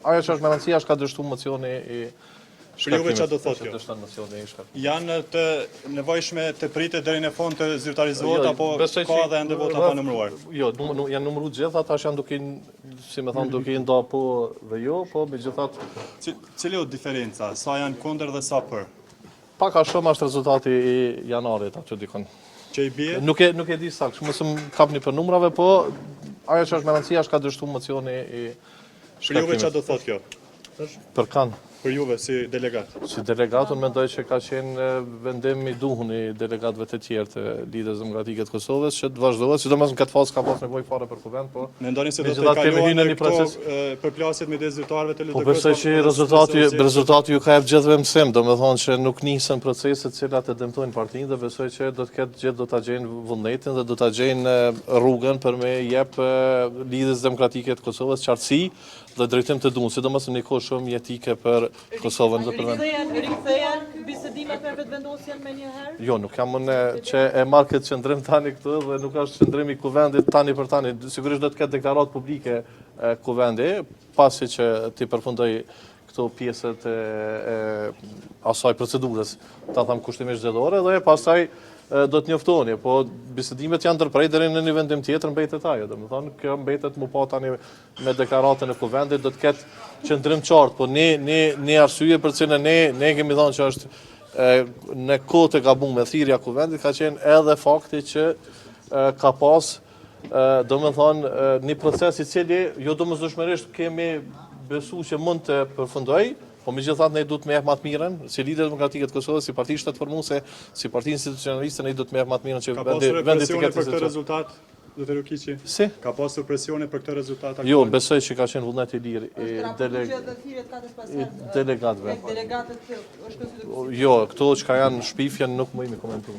ajo që është me rëndësia është ka dështu mocioni i Për juve çfarë do thotë kjo? Dështon mocioni i shkaktimit. Janë të nevojshme të pritet deri në fond të zyrtarizohet apo ka edhe ende vota pa numëruar? Jo, janë numëruar gjithë ata që janë duke, si më thonë, duke nda po dhe jo, po megjithatë Cili është diferenca? Sa janë kundër dhe sa për? pak a shumë është rezultati i janarit aty dikon. Që i bie? Nuk e di saktë, mos më kapni për numrave, po ajo që është me rëndësia është ka dështu mocioni i Për juve çfarë do thotë kjo? Për kanë. Për juve si delegat? Si delegat, unë mendoj që ka qenë vendim i duhur i delegatëve të tjerë të Lidhjes Demokratike të Kosovës që të vazhdohet, sidomos në këtë fazë ka pas nevojë fare për kuvend, po. Mendoni se do të kalojnë këto përplasjet midis zyrtarëve të LDK? Po besoj që rezultati ju ka jep gjithëve mësim, domethënë që nuk nisën procese të cilat e dëmtojnë partinë dhe besoj që do të ketë gjithë do ta gjejnë vullnetin dhe do ta gjejnë rrugën për me jep Lidhjes Demokratike të Kosovës qartësi dhe drejtim të duhur, sidomos në një kohë shumë jetike për Kosovën dhe për vendin. Rikthehen bisedimet me vetëvendosjen më një herë? Jo, nuk jam unë që e marr këtë qendrim tani këtu dhe nuk është qendrimi i kuvendit tani për tani. Sigurisht do të ketë deklaratë publike kuvendi, pasi që ti përfundoj këto pjesët e asaj procedurës, ta them kushtimisht zgjedhore dhe pastaj do të njoftoni, po bisedimet janë ndërprej deri në një vendim tjetër mbetet ajo, domethënë kjo mbetet më pa tani me deklaratën e kuvendit do të ketë qendrim qartë, po ne arsye për cilën ne kemi thënë që është në kohë të gabuar thirrja e kuvendit ka qenë edhe fakti që ka pas domethënë një proces i cili jo domosdoshmërisht kemi besuar që mund të përfundojë. Po megjithatë ne duhet me jep më të mirën, si Lidhja Demokratike të Kosovës, si parti shtetformuese, si parti institucionaliste ne duhet me jep më të mirën që vendi të ketë për këtë rezultat, Zotëri Ukiqi? Si? Ka pasur presione për këtë rezultat? Jo, besoj që ka qenë vullnet i lirë i delegatëve. Delegatët është Jo, këto që janë shpifjen nuk më imi komentu.